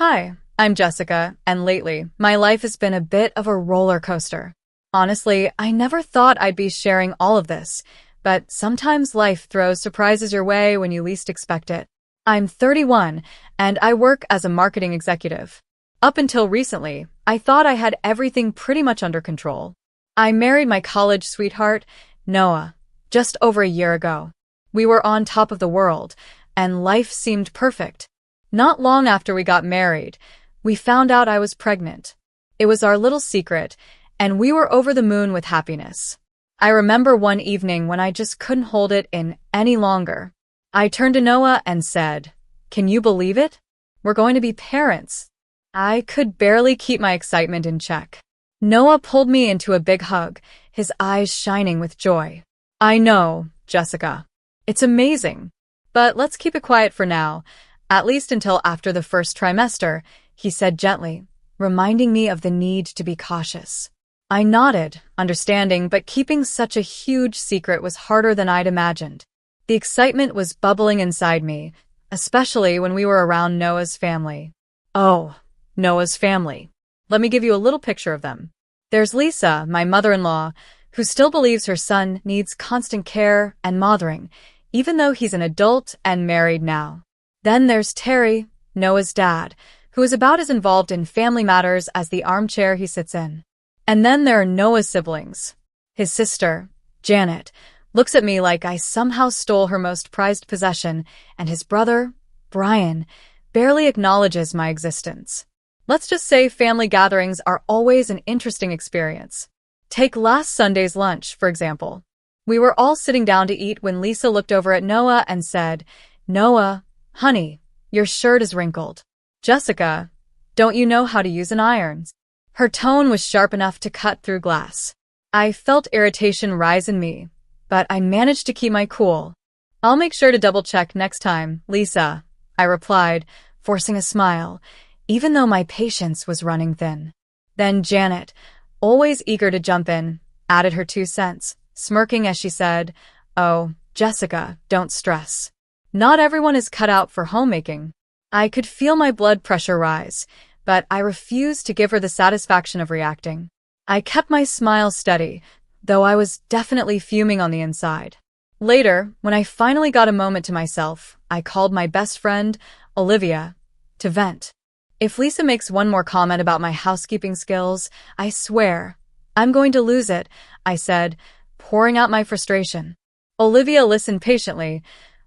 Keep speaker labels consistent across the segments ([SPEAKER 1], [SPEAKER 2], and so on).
[SPEAKER 1] Hi, I'm Jessica, and lately, my life has been a bit of a roller coaster. Honestly, I never thought I'd be sharing all of this, but sometimes life throws surprises your way when you least expect it. I'm 31, and I work as a marketing executive. Up until recently, I thought I had everything pretty much under control. I married my college sweetheart, Noah, just over a year ago. We were on top of the world, and life seemed perfect. Not long after we got married, we found out I was pregnant. It was our little secret, and we were over the moon with happiness. I remember one evening when I just couldn't hold it in any longer. I turned to Noah and said, "Can you believe it? We're going to be parents." I could barely keep my excitement in check. Noah pulled me into a big hug, his eyes shining with joy. "I know, Jessica. It's amazing. But let's keep it quiet for now, at least until after the first trimester," he said gently, reminding me of the need to be cautious. I nodded, understanding, but keeping such a huge secret was harder than I'd imagined. The excitement was bubbling inside me, especially when we were around Noah's family. Oh, Noah's family. Let me give you a little picture of them. There's Lisa, my mother-in-law, who still believes her son needs constant care and mothering, even though he's an adult and married now. Then there's Terry, Noah's dad, who is about as involved in family matters as the armchair he sits in. And then there are Noah's siblings. His sister, Janet, looks at me like I somehow stole her most prized possession, and his brother, Brian, barely acknowledges my existence. Let's just say family gatherings are always an interesting experience. Take last Sunday's lunch, for example. We were all sitting down to eat when Lisa looked over at Noah and said, "Noah, honey, your shirt is wrinkled. Jessica, don't you know how to use an iron?" Her tone was sharp enough to cut through glass. I felt irritation rise in me, but I managed to keep my cool. "I'll make sure to double-check next time, Lisa," I replied, forcing a smile, even though my patience was running thin. Then Janet, always eager to jump in, added her 2 cents, smirking as she said, "Oh, Jessica, don't stress. Not everyone is cut out for homemaking." I could feel my blood pressure rise, but I refused to give her the satisfaction of reacting. I kept my smile steady, though I was definitely fuming on the inside. Later, when I finally got a moment to myself, I called my best friend, Olivia, to vent. "If Lisa makes one more comment about my housekeeping skills, I swear, I'm going to lose it," I said, pouring out my frustration. Olivia listened patiently,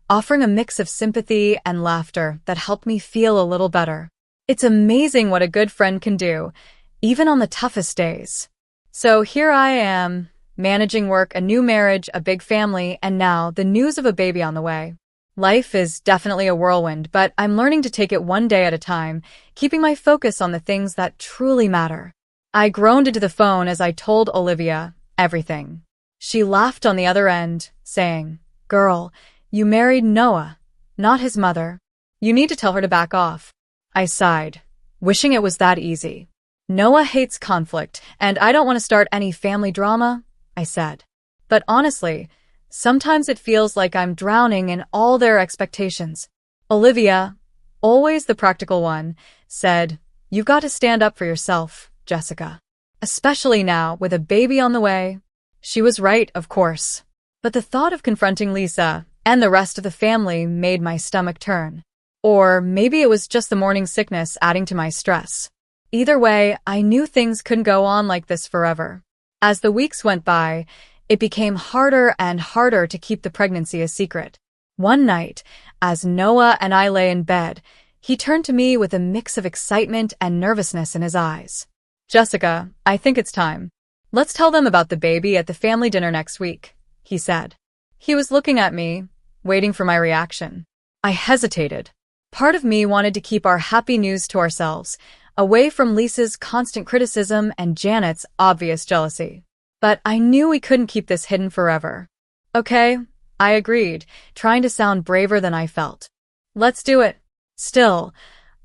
[SPEAKER 1] offering a mix of sympathy and laughter that helped me feel a little better. It's amazing what a good friend can do, even on the toughest days. So here I am, managing work, a new marriage, a big family, and now the news of a baby on the way. Life is definitely a whirlwind, but I'm learning to take it one day at a time, keeping my focus on the things that truly matter. I groaned into the phone as I told Olivia everything. She laughed on the other end, saying, "Girl, you married Noah, not his mother. You need to tell her to back off." I sighed, wishing it was that easy. "Noah hates conflict, and I don't want to start any family drama," I said. But honestly, sometimes it feels like I'm drowning in all their expectations. Olivia, always the practical one, said, "You've got to stand up for yourself, Jessica. Especially now, with a baby on the way." She was right, of course. But the thought of confronting Lisa and the rest of the family made my stomach turn. Or maybe it was just the morning sickness adding to my stress. Either way, I knew things couldn't go on like this forever. As the weeks went by, it became harder and harder to keep the pregnancy a secret. One night, as Noah and I lay in bed, he turned to me with a mix of excitement and nervousness in his eyes. "Jessica, I think it's time. Let's tell them about the baby at the family dinner next week," he said. He was looking at me, waiting for my reaction. I hesitated. Part of me wanted to keep our happy news to ourselves, away from Lisa's constant criticism and Janet's obvious jealousy. But I knew we couldn't keep this hidden forever. "Okay," I agreed, trying to sound braver than I felt. "Let's do it." Still,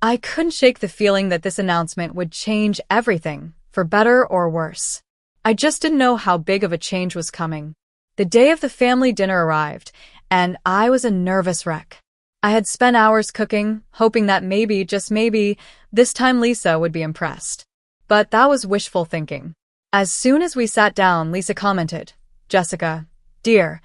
[SPEAKER 1] I couldn't shake the feeling that this announcement would change everything, for better or worse. I just didn't know how big of a change was coming. The day of the family dinner arrived, and I was a nervous wreck. I had spent hours cooking, hoping that maybe, just maybe, this time Lisa would be impressed. But that was wishful thinking. As soon as we sat down, Lisa commented, "Jessica, dear,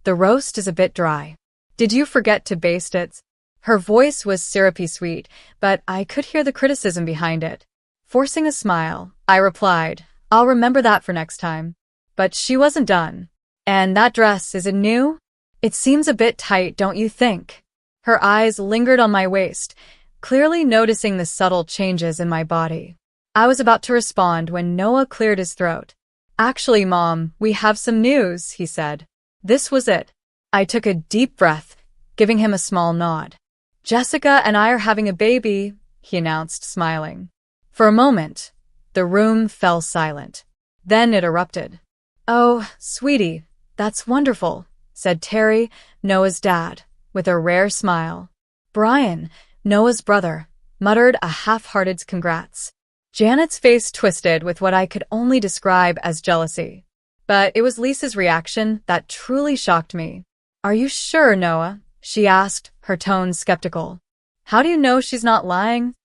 [SPEAKER 1] the roast is a bit dry. Did you forget to baste it?" Her voice was syrupy sweet, but I could hear the criticism behind it. Forcing a smile, I replied, "I'll remember that for next time." But she wasn't done. "And that dress, is it new? It seems a bit tight, don't you think?" Her eyes lingered on my waist, clearly noticing the subtle changes in my body. I was about to respond when Noah cleared his throat. "Actually, Mom, we have some news," he said. This was it. I took a deep breath, giving him a small nod. "Jessica and I are having a baby," he announced, smiling. For a moment, the room fell silent. Then it erupted. "Oh, sweetie, that's wonderful," said Terry, Noah's dad, with a rare smile. Brian, Noah's brother, muttered a half-hearted congrats. Janet's face twisted with what I could only describe as jealousy. But it was Lisa's reaction that truly shocked me. "Are you sure, Noah?" she asked, her tone skeptical. "How do you know she's not lying?"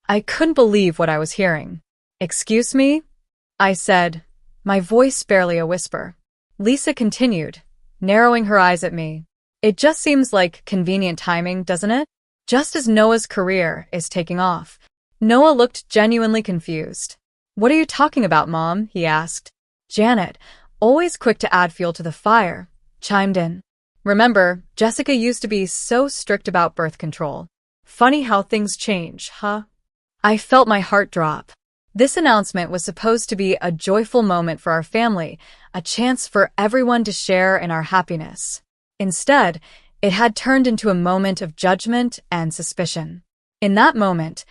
[SPEAKER 1] I couldn't believe what I was hearing. "Excuse me?" I said, my voice barely a whisper. Lisa continued, narrowing her eyes at me. "It just seems like convenient timing, doesn't it? Just as Noah's career is taking off." Noah looked genuinely confused. "What are you talking about, Mom?" he asked. Janet, always quick to add fuel to the fire, chimed in. "Remember, Jessica used to be so strict about birth control. Funny how things change, huh?" I felt my heart drop. This announcement was supposed to be a joyful moment for our family, a chance for everyone to share in our happiness. Instead, it had turned into a moment of judgment and suspicion. In that moment,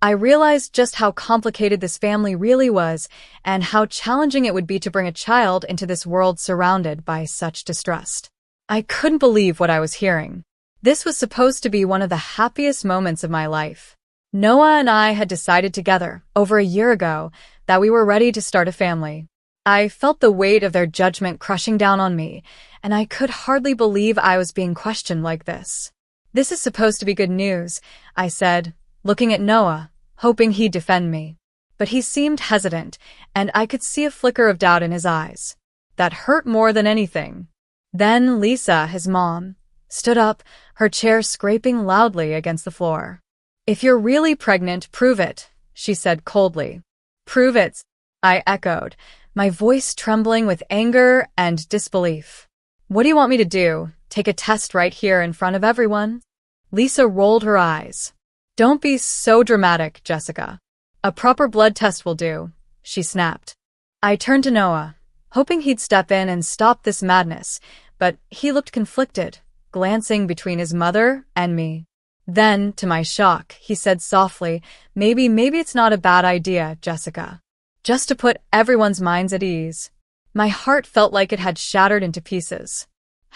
[SPEAKER 1] I realized just how complicated this family really was and how challenging it would be to bring a child into this world surrounded by such distrust. I couldn't believe what I was hearing. This was supposed to be one of the happiest moments of my life. Noah and I had decided together, over a year ago, that we were ready to start a family. I felt the weight of their judgment crushing down on me, and I could hardly believe I was being questioned like this. "This is supposed to be good news," I said, looking at Noah, hoping he'd defend me. But he seemed hesitant, and I could see a flicker of doubt in his eyes. That hurt more than anything. Then Lisa, his mom, stood up, her chair scraping loudly against the floor. "If you're really pregnant, prove it," she said coldly. "Prove it," I echoed, my voice trembling with anger and disbelief. "What do you want me to do? Take a test right here in front of everyone?" Lisa rolled her eyes. "Don't be so dramatic, Jessica. A proper blood test will do," she snapped. I turned to Noah, hoping he'd step in and stop this madness, but he looked conflicted, glancing between his mother and me. Then, to my shock, he said softly, maybe it's not a bad idea, Jessica. Just to put everyone's minds at ease." My heart felt like it had shattered into pieces.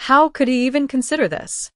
[SPEAKER 1] How could he even consider this?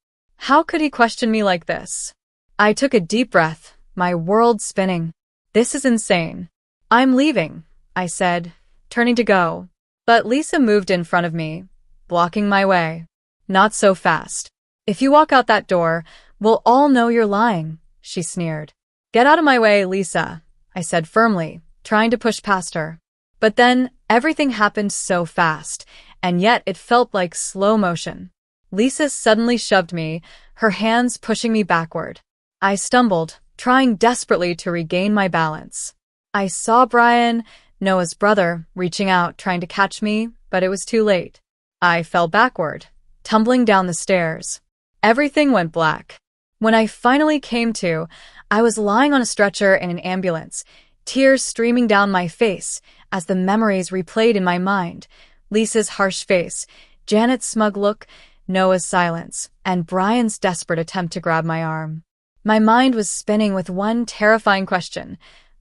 [SPEAKER 1] How could he question me like this? I took a deep breath, my world spinning. "This is insane. I'm leaving," I said, turning to go. But Lisa moved in front of me, blocking my way. "Not so fast. If you walk out that door, we'll all know you're lying," she sneered. "Get out of my way, Lisa," I said firmly, trying to push past her. But then everything happened so fast, and yet it felt like slow motion. Lisa suddenly shoved me, her hands pushing me backward. I stumbled, trying desperately to regain my balance. I saw Brian, Noah's brother, reaching out, trying to catch me, but it was too late. I fell backward, tumbling down the stairs. Everything went black. When I finally came to, I was lying on a stretcher in an ambulance, tears streaming down my face as the memories replayed in my mind. Lisa's harsh face, Janet's smug look, Noah's silence, and Brian's desperate attempt to grab my arm. My mind was spinning with one terrifying question.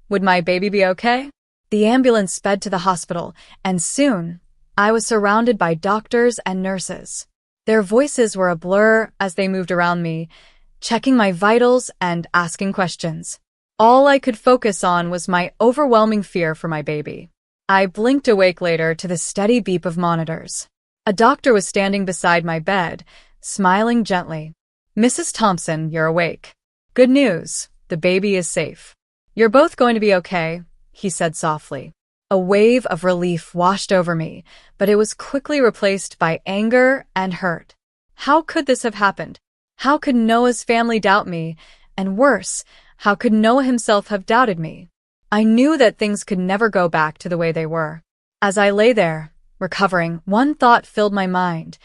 [SPEAKER 1] Would my baby be okay? The ambulance sped to the hospital, and soon, I was surrounded by doctors and nurses. Their voices were a blur as they moved around me, checking my vitals and asking questions. All I could focus on was my overwhelming fear for my baby. I blinked awake later to the steady beep of monitors. A doctor was standing beside my bed, smiling gently. Mrs. Thompson, you're awake. Good news, the baby is safe. You're both going to be okay, he said softly. A wave of relief washed over me, but it was quickly replaced by anger and hurt. How could this have happened? How could Noah's family doubt me? And worse, how could Noah himself have doubted me? I knew that things could never go back to the way they were. As I lay there, recovering, one thought filled my mind.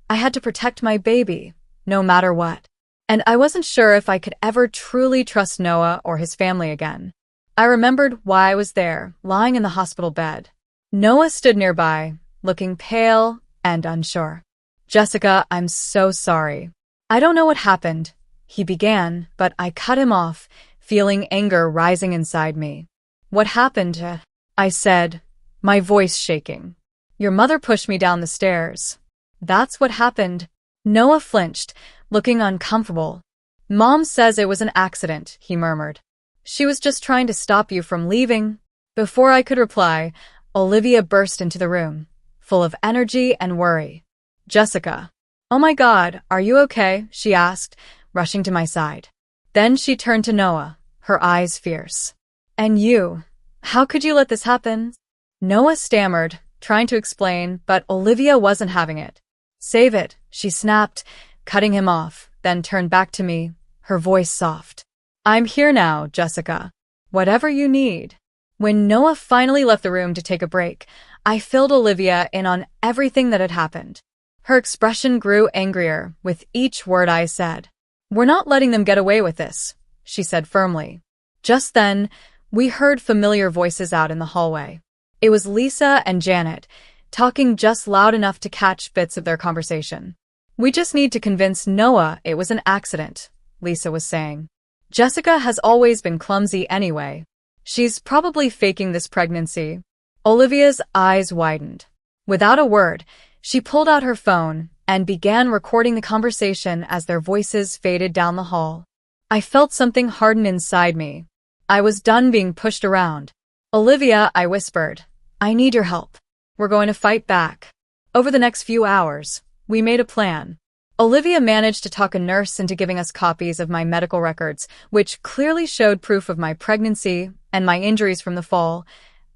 [SPEAKER 1] I had to protect my baby, no matter what. And I wasn't sure if I could ever truly trust Noah or his family again. I remembered why I was there, lying in the hospital bed. Noah stood nearby, looking pale and unsure. Jessica, I'm so sorry. I don't know what happened, he began, but I cut him off, feeling anger rising inside me. What happened? I said, my voice shaking. Your mother pushed me down the stairs. That's what happened. Noah flinched, looking uncomfortable. Mom says it was an accident, he murmured. She was just trying to stop you from leaving. Before I could reply, Olivia burst into the room, full of energy and worry. Jessica. Oh my God, are you okay? She asked, rushing to my side. Then she turned to Noah, her eyes fierce. And you? How could you let this happen? Noah stammered, trying to explain, but Olivia wasn't having it. Save it, she snapped, cutting him off, then turned back to me, her voice soft. I'm here now, Jessica. Whatever you need. When Noah finally left the room to take a break, I filled Olivia in on everything that had happened. Her expression grew angrier with each word I said. We're not letting them get away with this, she said firmly. Just then, we heard familiar voices out in the hallway. It was Lisa and Janet, talking just loud enough to catch bits of their conversation. We just need to convince Noah it was an accident, Lisa was saying. Jessica has always been clumsy anyway. She's probably faking this pregnancy. Olivia's eyes widened. Without a word, she pulled out her phone and began recording the conversation as their voices faded down the hall. I felt something harden inside me. I was done being pushed around. Olivia, I whispered, I need your help. We're going to fight back. Over the next few hours, we made a plan. Olivia managed to talk a nurse into giving us copies of my medical records, which clearly showed proof of my pregnancy and my injuries from the fall,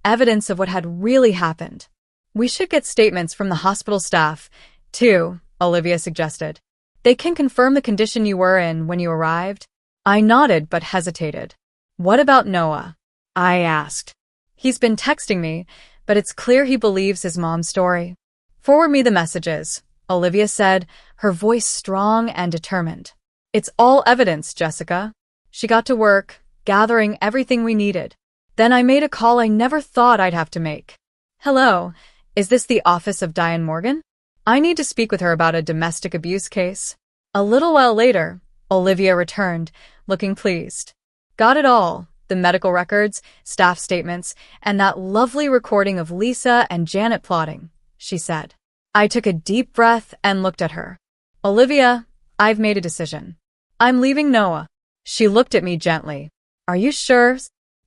[SPEAKER 1] evidence of what had really happened. We should get statements from the hospital staff, too, Olivia suggested. They can confirm the condition you were in when you arrived. I nodded but hesitated. What about Noah? I asked. He's been texting me, but it's clear he believes his mom's story. Forward me the messages, Olivia said, her voice strong and determined. It's all evidence, Jessica. She got to work, gathering everything we needed. Then I made a call I never thought I'd have to make. Hello, is this the office of Diane Morgan? I need to speak with her about a domestic abuse case. A little while later, Olivia returned, looking pleased. Got it all, the medical records, staff statements, and that lovely recording of Lisa and Janet plotting, she said. I took a deep breath and looked at her. Olivia, I've made a decision. I'm leaving Noah. She looked at me gently. Are you sure?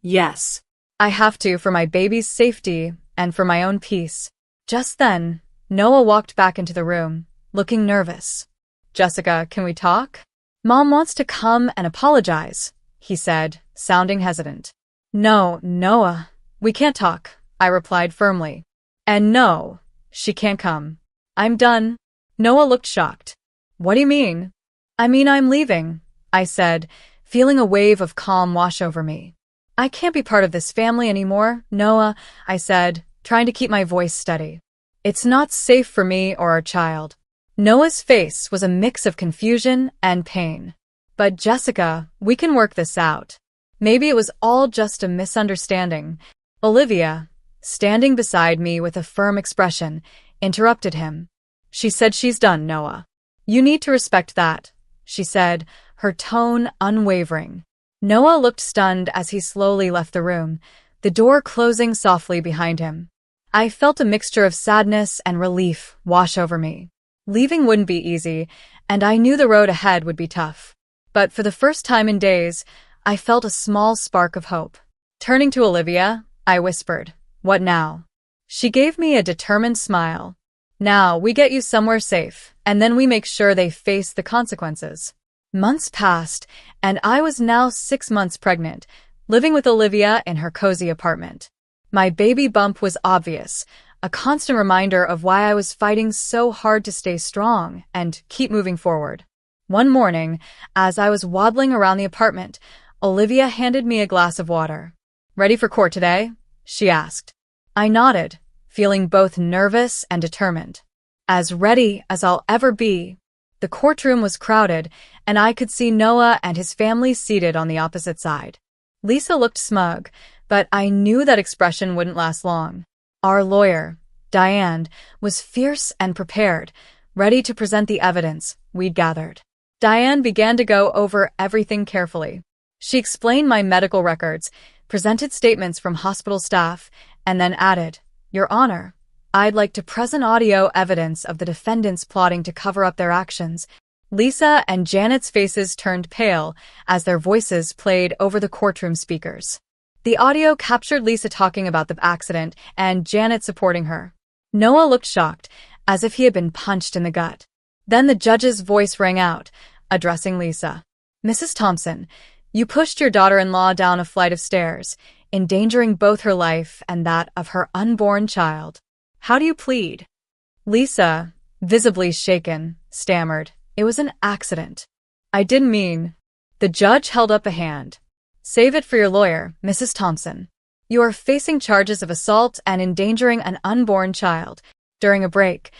[SPEAKER 1] Yes. I have to for my baby's safety and for my own peace. Just then, Noah walked back into the room, looking nervous. Jessica, can we talk? Mom wants to come and apologize, he said, sounding hesitant. No, Noah, we can't talk, I replied firmly. And no, she can't come. I'm done. Noah looked shocked. What do you mean? I mean I'm leaving, I said, feeling a wave of calm wash over me. I can't be part of this family anymore, Noah, I said, trying to keep my voice steady. It's not safe for me or our child. Noah's face was a mix of confusion and pain. But Jessica, we can work this out. Maybe it was all just a misunderstanding. Olivia, standing beside me with a firm expression, interrupted him. She said she's done, Noah. You need to respect that, she said, her tone unwavering. Noah looked stunned as he slowly left the room, the door closing softly behind him. I felt a mixture of sadness and relief wash over me. Leaving wouldn't be easy, and I knew the road ahead would be tough. But for the first time in days, I felt a small spark of hope. Turning to Olivia, I whispered, "What now?" She gave me a determined smile. "Now we get you somewhere safe, and then we make sure they face the consequences." Months passed, and I was now 6 months pregnant, living with Olivia in her cozy apartment. My baby bump was obvious, a constant reminder of why I was fighting so hard to stay strong and keep moving forward. One morning, as I was waddling around the apartment, Olivia handed me a glass of water. "Ready for court today?" she asked. I nodded, feeling both nervous and determined. As ready as I'll ever be. The courtroom was crowded, and I could see Noah and his family seated on the opposite side. Lisa looked smug, but I knew that expression wouldn't last long. Our lawyer, Diane, was fierce and prepared, ready to present the evidence we'd gathered. Diane began to go over everything carefully. She explained my medical records, presented statements from hospital staff, and then added, "Your Honor, I'd like to present audio evidence of the defendants plotting to cover up their actions." Lisa and Janet's faces turned pale as their voices played over the courtroom speakers. The audio captured Lisa talking about the accident and Janet supporting her. Noah looked shocked, as if he had been punched in the gut. Then the judge's voice rang out, addressing Lisa. "Mrs. Thompson, you pushed your daughter-in-law down a flight of stairs, endangering both her life and that of her unborn child. How do you plead?" Lisa, visibly shaken, stammered, "It was an accident. I didn't mean." The judge held up a hand. "Save it for your lawyer, Mrs. Thompson. You are facing charges of assault and endangering an unborn child." During a break,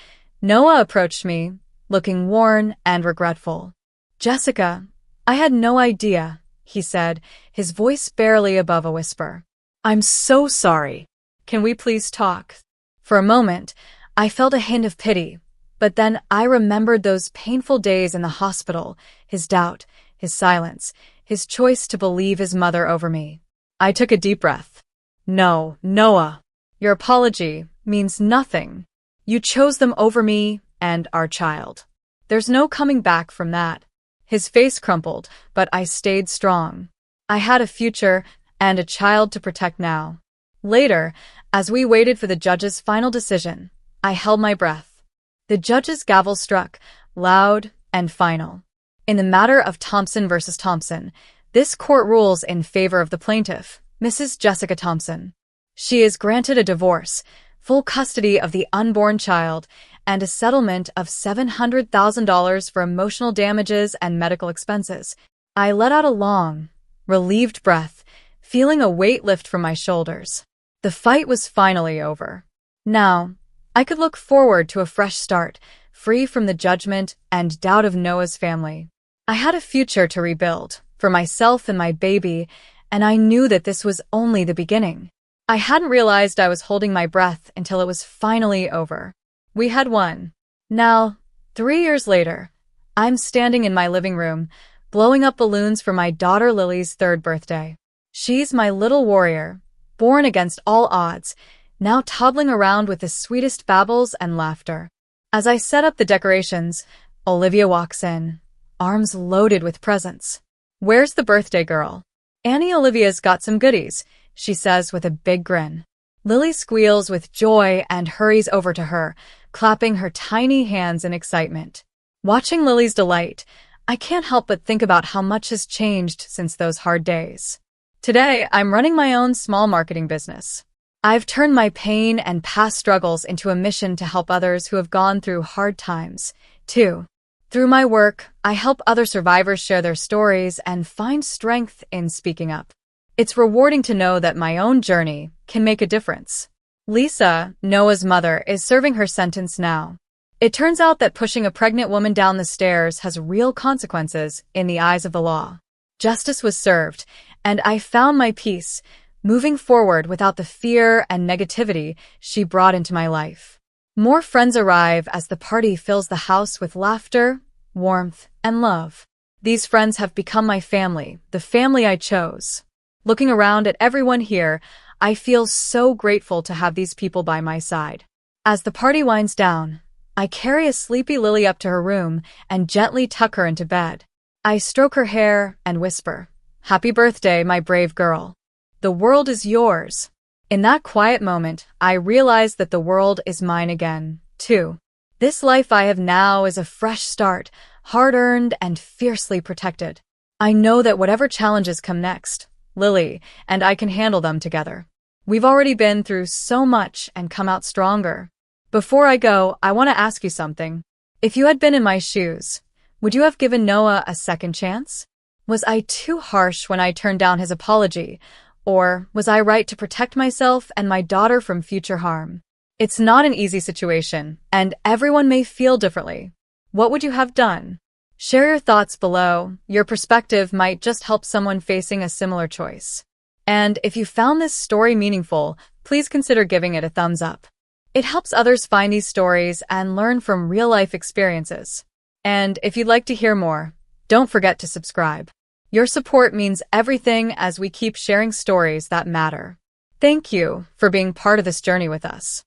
[SPEAKER 1] Noah approached me, looking worn and regretful. "Jessica, I had no idea," he said, his voice barely above a whisper. "I'm so sorry. Can we please talk?" For a moment, I felt a hint of pity, but then I remembered those painful days in the hospital, his doubt, his silence, his choice to believe his mother over me. I took a deep breath. "No, Noah, your apology means nothing. You chose them over me and our child. There's no coming back from that." His face crumpled, but I stayed strong. I had a future and a child to protect now. Later, as we waited for the judge's final decision, I held my breath. The judge's gavel struck, loud and final. In the matter of Thompson versus Thompson, this court rules in favor of the plaintiff, Mrs. Jessica Thompson. She is granted a divorce, full custody of the unborn child, and a settlement of $700,000 for emotional damages and medical expenses. I let out a long, relieved breath, feeling a weight lift from my shoulders. The fight was finally over. Now, I could look forward to a fresh start, free from the judgment and doubt of Noah's family. I had a future to rebuild, for myself and my baby, and I knew that this was only the beginning. I hadn't realized I was holding my breath until it was finally over. We had won. Now, 3 years later, I'm standing in my living room, blowing up balloons for my daughter Lily's 3rd birthday. She's my little warrior, born against all odds, now toddling around with the sweetest babbles and laughter. As I set up the decorations, Olivia walks in, arms loaded with presents. "Where's the birthday girl?" "Annie Olivia's got some goodies," she says with a big grin. Lily squeals with joy and hurries over to her, clapping her tiny hands in excitement. Watching Lily's delight, I can't help but think about how much has changed since those hard days. Today, I'm running my own small marketing business. I've turned my pain and past struggles into a mission to help others who have gone through hard times, too. Through my work, I help other survivors share their stories and find strength in speaking up. It's rewarding to know that my own journey can make a difference. Lisa, Noah's mother, is serving her sentence now. It turns out that pushing a pregnant woman down the stairs has real consequences in the eyes of the law. Justice was served, and I found my peace, moving forward without the fear and negativity she brought into my life. More friends arrive as the party fills the house with laughter, warmth, and love. These friends have become my family, the family I chose. Looking around at everyone here, I feel so grateful to have these people by my side. As the party winds down, I carry a sleepy Lily up to her room and gently tuck her into bed. I stroke her hair and whisper, "Happy birthday, my brave girl. The world is yours." In that quiet moment, I realize that the world is mine again, too. This life I have now is a fresh start, hard-earned and fiercely protected. I know that whatever challenges come next, Lily and I can handle them together. We've already been through so much and come out stronger. Before I go, I want to ask you something. If you had been in my shoes, would you have given Noah a second chance? Was I too harsh when I turned down his apology, or was I right to protect myself and my daughter from future harm? It's not an easy situation, and everyone may feel differently. What would you have done? Share your thoughts below. Your perspective might just help someone facing a similar choice. And if you found this story meaningful, please consider giving it a thumbs up. It helps others find these stories and learn from real-life experiences. And if you'd like to hear more, don't forget to subscribe. Your support means everything as we keep sharing stories that matter. Thank you for being part of this journey with us.